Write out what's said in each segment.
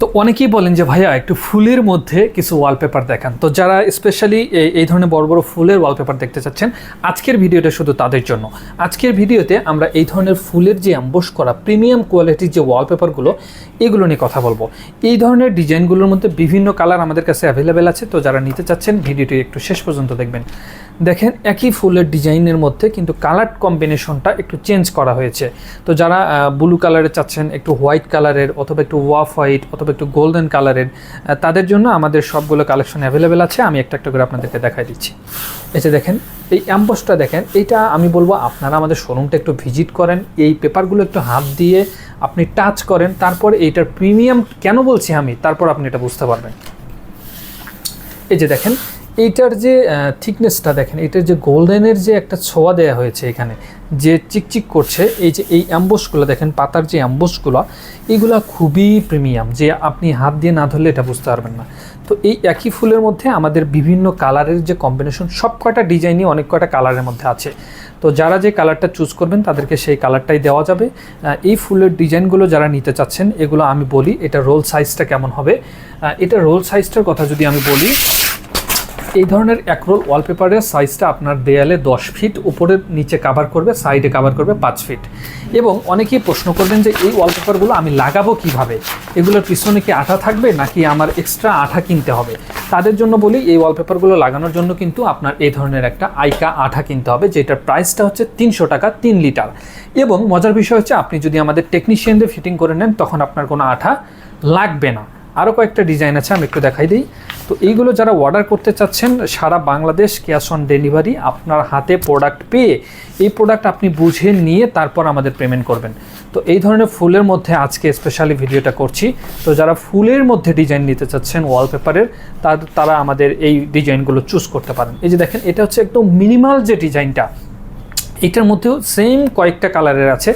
তো অনেকেই বলেন যে ভাইয়া একটু ফুলের মধ্যে কিছু ওয়ালপেপার দেখান। তো যারা স্পেশালি এই ধরনের বড় বড় ফুলের ওয়ালপেপার দেখতে চাচ্ছেন, আজকের ভিডিওটা শুধু তাদের জন্য। আজকের ভিডিওতে আমরা এই ধরনের ফুলের যে অ্যাম্বোস করা প্রিমিয়াম কোয়ালিটির যে ওয়ালপেপারগুলো, এগুলো নিয়ে কথা বলবো। এই ধরনের ডিজাইনগুলোর মধ্যে বিভিন্ন কালার আমাদের কাছে অ্যাভেলেবেল আছে। তো যারা নিতে চাচ্ছেন ভিডিওটি একটু শেষ পর্যন্ত দেখবেন। দেখেন একই ফুলের ডিজাইনের মধ্যে কিন্তু কালার কম্বিনেশনটা একটু চেঞ্জ করা হয়েছে। তো যারা ব্লু কালারের চাচ্ছেন, একটু হোয়াইট কালারের অথবা একটু ওয়াফ হোয়াইট অথবা একটু গোল্ডেন কালারের, তাদের জন্য আমাদের সবগুলো কালেকশন অ্যাভেলেবেল আছে। আমি একটা একটা করে আপনাদেরকে দেখাই দিচ্ছি। এই যে দেখেন এই অ্যাম্বোসটা দেখেন, এইটা আমি বলবো আপনারা আমাদের শোরুমটা একটু ভিজিট করেন, এই পেপারগুলো একটু হাত দিয়ে আপনি টাচ করেন, তারপর এইটার প্রিমিয়াম কেন বলছি আমি, তারপর আপনি এটা বুঝতে পারবেন। এই যে দেখেন এইটার যে থিকনেসটা দেখেন, এটার যে গোল্ডেনের যে একটা ছোঁয়া দেওয়া হয়েছে এখানে, যে চিকচিক করছে, এই যে এই অ্যাম্বোসগুলো দেখেন, পাতার যে অ্যাম্বোসগুলো, এগুলো খুবই প্রিমিয়াম, যে আপনি হাত দিয়ে না ধরলে এটা বুঝতে পারবেন না। তো এই একই ফুলের মধ্যে আমাদের বিভিন্ন কালারের যে কম্বিনেশন, সব কয়টা ডিজাইনই অনেক কয়টা কালারের মধ্যে আছে। তো যারা যে কালারটা চুজ করবেন তাদেরকে সেই কালারটাই দেওয়া যাবে। এই ফুলের ডিজাইনগুলো যারা নিতে চাচ্ছেন, এগুলো আমি বলি এটা রোল সাইজটা কেমন হবে। এটা রোল সাইজটার কথা যদি আমি বলি, এই ধরনের এক রোল ওয়ালপেপারের সাইজটা আপনার দেয়ালে 10 ফিট, উপরের নিচে কাভার করবে, সাইডে কাভার করবে 5 ফিট। এবং অনেকেই প্রশ্ন করবেন যে এই ওয়ালপেপারগুলো আমি লাগাবো কিভাবে, এগুলোর পিছনে কি আঠা থাকবে নাকি আমার এক্সট্রা আঠা কিনতে হবে। তাদের জন্য বলি, এই ওয়ালপেপারগুলো লাগানোর জন্য কিন্তু আপনার এই ধরনের একটা আইকা আঠা কিনতে হবে, যেটার প্রাইসটা হচ্ছে 300 টাকা 3 লিটার। এবং মজার বিষয় হচ্ছে আপনি যদি আমাদের টেকনিশিয়ানদের ফিটিং করে নেন, তখন আপনার কোনো আঠা লাগবে না। আরও কয়েকটা ডিজাইন আছে, আমি একটু দেখাই দিই। তো এইগুলো যারা অর্ডার করতে চাচ্ছেন, সারা বাংলাদেশ ক্যাশ অন ডেলিভারি, আপনার হাতে প্রোডাক্ট পেয়ে এই প্রোডাক্ট আপনি বুঝে নিয়ে তারপর আমাদের পেমেন্ট করবেন। তো এই ধরনের ফুলের মধ্যে আজকে স্পেশালি ভিডিওটা করছি। তো যারা ফুলের মধ্যে ডিজাইন নিতে চাচ্ছেন ওয়ালপেপারের, তারা আমাদের এই ডিজাইনগুলো চুজ করতে পারেন। এই যে দেখেন, এটা হচ্ছে একদম মিনিমাল যে ডিজাইনটা, এটার মধ্যেও সেম কয়েকটা কালারের আছে।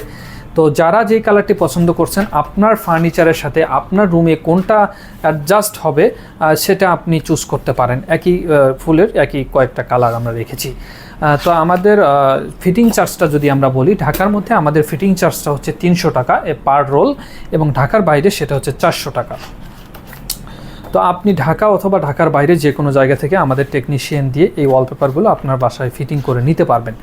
তো যারা যে কালারটি পছন্দ করছেন, আপনার ফার্নিচারের সাথে আপনার রুমে কোনটা অ্যাডজাস্ট হবে সেটা আপনি চুজ করতে পারেন। একই ফুলের একই কয়েকটা কালার আমরা রেখেছি। তো আমাদের ফিটিং চার্জটা যদি আমরা বলি, ঢাকার মধ্যে আমাদের ফিটিং চার্জটা হচ্ছে 300 টাকা পার রোল, এবং ঢাকার বাইরে সেটা হচ্ছে 400 টাকা। তো আপনি ঢাকা অথবা ঢাকার বাইরে যে কোনো জায়গা থেকে আমাদের টেকনিশিয়ান দিয়ে এই ওয়ালপেপারগুলো আপনার বাসায় ফিটিং করে নিতে পারবেন।